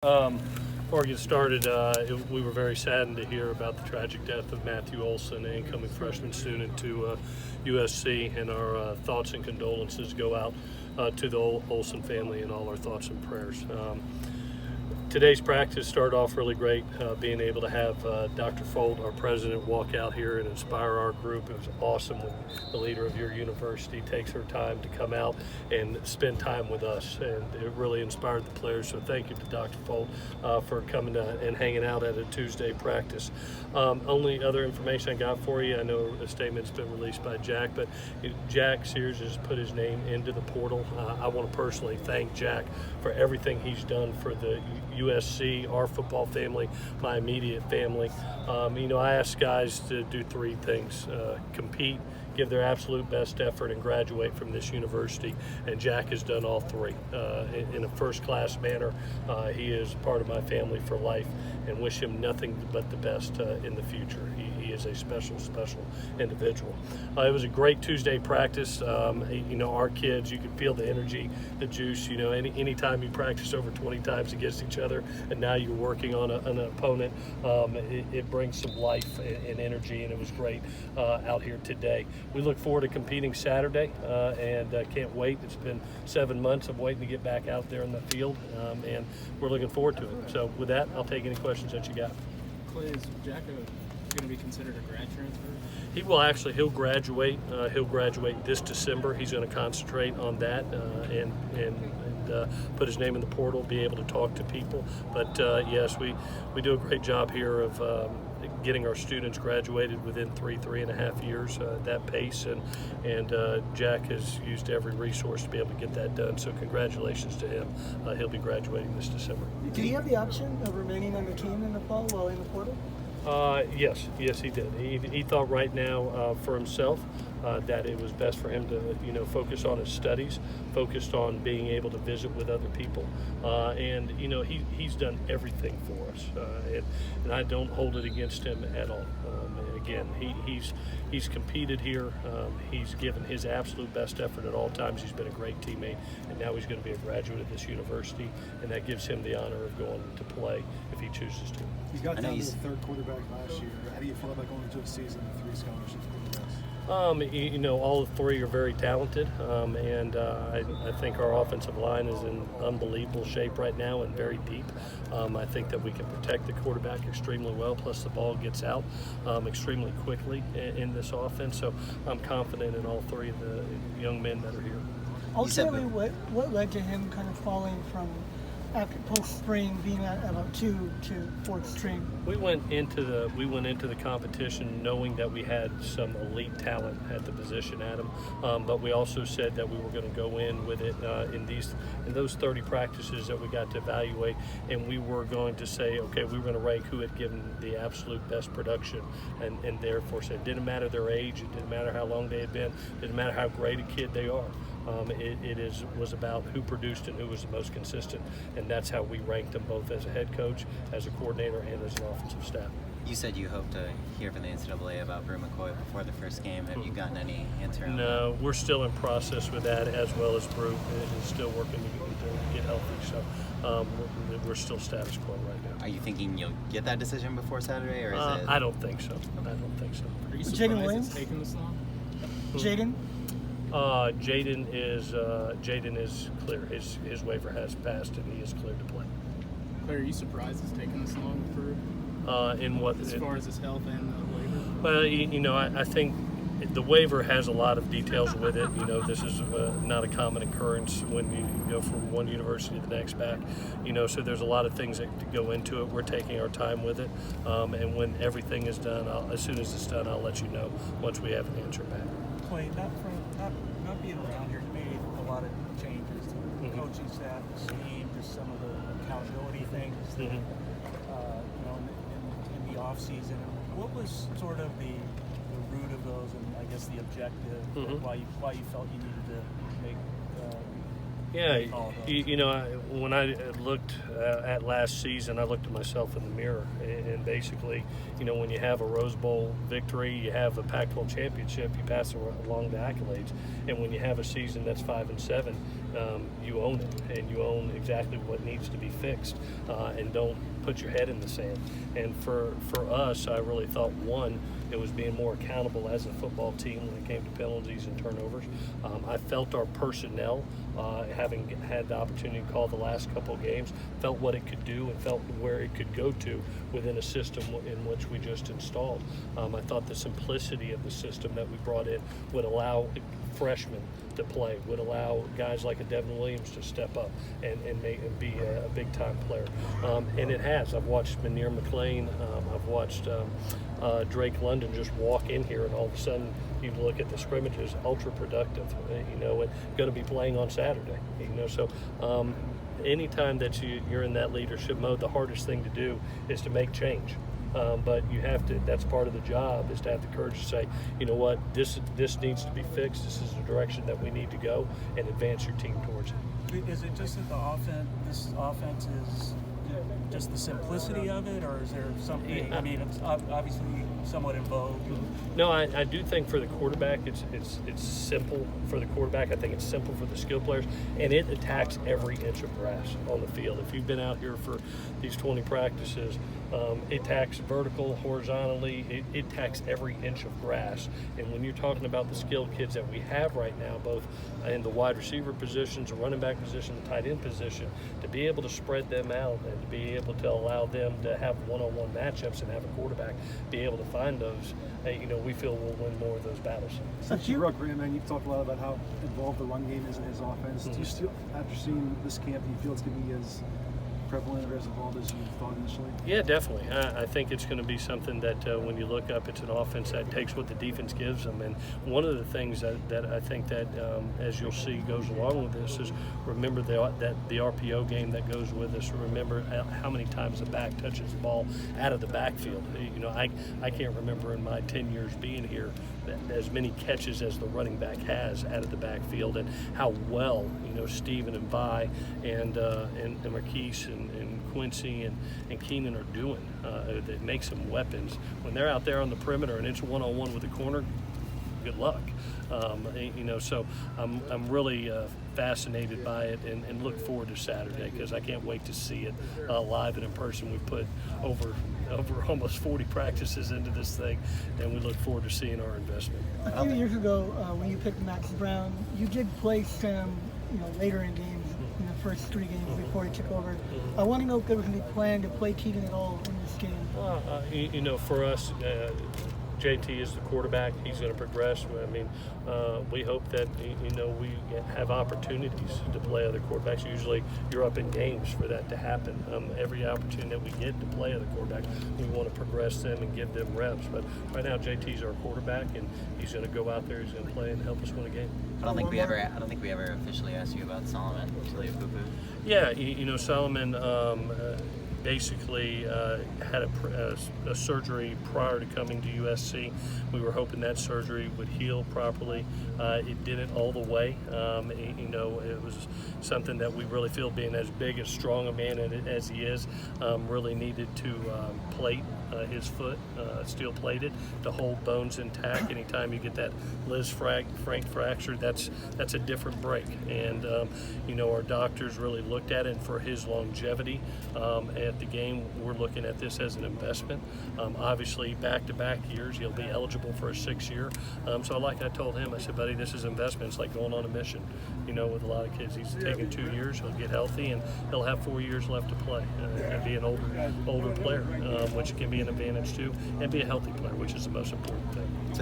Before we get started, we were very saddened to hear about the tragic death of Matthew Olson, an incoming freshman student to USC, and our thoughts and condolences go out to the Olson family, and all our thoughts and prayers. Today's practice started off really great, being able to have Dr. Folt, our president, walk out here and inspire our group. It was awesome when the leader of your university takes her time to come out and spend time with us, and it really inspired the players. So thank you to Dr. Folt for coming and hanging out at a Tuesday practice. Only other information I got for you, I know a statement's been released by Jack, but Jack Sears has put his name into the portal. I want to personally thank Jack for everything he's done for the USC, our football family, my immediate family. I ask guys to do three things: compete, give their absolute best effort, and graduate from this university. And Jack has done all three in a first-class manner. He is part of my family for life, and wish him nothing but the best in the future. He is a special individual. It was a great Tuesday practice. Our kids, you could feel the energy, the juice. Anytime you practice over 20 times against each other, and now you're working on an opponent, it brings some life and energy, and it was great out here today. We look forward to competing Saturday, and can't wait. It's been 7 months of waiting to get back out there in the field, and we're looking forward to it. So with that, I'll take any questions that you got. Clay, is Jack going to be considered a grad transfer? He will actually. He'll graduate. He'll graduate this December. He's going to concentrate on that and put his name in the portal, be able to talk to people. But yes, we do a great job here of getting our students graduated within 3.5 years, that pace, and Jack has used every resource to be able to get that done. So congratulations to him. He'll be graduating this December. Did he have the option of remaining on the team in the fall while in the portal? Yes, he did. He thought right now for himself that it was best for him to, focus on his studies, focused on being able to visit with other people, and he's done everything for us, and I don't hold it against him at all. Again, he's competed here. He's given his absolute best effort at all times. He's been a great teammate, and now he's going to be a graduate of this university, and that gives him the honor of going to play if he chooses to. He's got down to the third quarterback last year. How do you feel about going into a season with 3 scholarships? All three are very talented, and I think our offensive line is in unbelievable shape right now and very deep. I think that we can protect the quarterback extremely well, plus the ball gets out extremely quickly in this offense. So I'm confident in all three of the young men that are here. Ultimately, what led to him kind of falling from after post-spring being at about 2 to 4th string? We went into the competition knowing that we had some elite talent at the position, Adam, but we also said that we were going to go in with it in those 30 practices that we got to evaluate, and we were going to say, okay, we were going to rank who had given the absolute best production, and therefore said it didn't matter their age, it didn't matter how long they had been, it didn't matter how great a kid they are. It was about who produced and who was the most consistent, and that's how we ranked them both as a head coach, as a coordinator, and as an offensive staff. You said you hope to hear from the NCAA about Brew McCoy before the first game. Have you gotten any answer on that? No, we're still in process with that, as well as Brew is still working to get healthy. So we're still status quo right now. Are you thinking you'll get that decision before Saturday, or is it? I don't think so. I don't think so. Are you surprised it's taken this long? Jaden? Jaden is clear. His waiver has passed, and he is cleared to play. Clay, are you surprised it's taken this long for? In what? As far as his health and the Well, waiver? I think the waiver has a lot of details with it. This is not a common occurrence when you go from one university to the next back. So there's a lot of things that go into it. We're taking our time with it, and when everything is done, as soon as it's done, I'll let you know once we have an answer back. Clay, not being around here, you made a lot of changes to the coaching staff, the scheme, just some of the accountability things. In the offseason. What was sort of the root of those, and I guess the objective, why you felt you needed to make? When I looked at last season, I looked at myself in the mirror, and basically, when you have a Rose Bowl victory, you have a Pac-12 championship, you pass along the accolades, and when you have a season that's 5-7, you own it, and you own exactly what needs to be fixed, and don't put your head in the sand. And for us, I really thought, one, it was being more accountable as a football team when it came to penalties and turnovers. I felt our personnel, having had the opportunity to call the last couple of games, felt what it could do and felt where it could go to within a system in which we just installed. I thought the simplicity of the system that we brought in would allow freshmen to play, would allow guys like a Devin Williams to step up and be a big-time player. And it has. I've watched Manir McLean. I've watched Drake London just walk in here, and all of a sudden you look at the scrimmages, ultra productive, and going to be playing on Saturday. So anytime that you're in that leadership mode, the hardest thing to do is to make change. But you have to, that's part of the job, is to have the courage to say, you know what, this needs to be fixed, this is the direction that we need to go, and advance your team towards it. Is it just that this offense is just the simplicity of it, or is there something? I mean, it's obviously somewhat in vogue. No, I do think for the quarterback, it's simple for the quarterback. I think it's simple for the skill players, and it attacks every inch of grass on the field. If you've been out here for these 20 practices, it attacks vertical, horizontally. It attacks every inch of grass. And when you're talking about the skilled kids that we have right now, both in the wide receiver positions, the running back position, the tight end position, to be able to spread them out and to be able to allow them to have one-on-one matchups and have a quarterback be able to find those, we feel we'll win more of those battles. Since you grew up, Graham, man, you've talked a lot about how involved the run game is in his offense. Do you still, after seeing this camp, do you feel it's going to be as prevalent or as involved as you thought initially? Yeah, definitely. I think it's going to be something that when you look up, it's an offense that takes what the defense gives them. And one of the things that I think that, as you'll see, goes along with this is remember the RPO game that goes with us. Remember how many times the back touches the ball out of the backfield. I can't remember in my 10 years being here as many catches as the running back has out of the backfield, and how well Steven and Vi and Marquise and Quincy and Keenan are doing. That makes them weapons when they're out there on the perimeter and it's one-on-one with the corner. Good luck. So I'm really fascinated by it and look forward to Saturday, because I can't wait to see it live and in person. We put over almost 40 practices into this thing, and we look forward to seeing our investment. A few years ago, when you picked Max Brown, you did play Sam, later in games, in the first 3 games before he took over. I want to know if there was any plan to play Keegan at all in this game. Well, for us, JT is the quarterback. He's going to progress. I mean, we hope that we have opportunities to play other quarterbacks. Usually, you're up in games for that to happen. Every opportunity that we get to play other quarterbacks, we want to progress them and give them reps. But right now, JT's our quarterback, and he's going to go out there. He's going to play and help us win a game. I don't think we ever officially asked you about Solomon Tuliapupu. Yeah, Solomon basically had a surgery prior to coming to USC. We were hoping that surgery would heal properly. It didn't all the way. It was something that we really feel, being as big, as strong a man as he is, really needed to plate his foot, steel plated, to hold bones intact. Anytime you get that Liz Frank fracture, that's a different break. And our doctors really looked at it, and for his longevity at the game, we're looking at this as an investment. Obviously, back-to-back years, he'll be eligible for a 6th year. So like I told him, I said, buddy, this is investment. It's like going on a mission. With a lot of kids, he's taking 2 years. He'll get healthy, and he'll have 4 years left to play and be an older player, which can be an advantage too, and be a healthy player, which is the most important thing.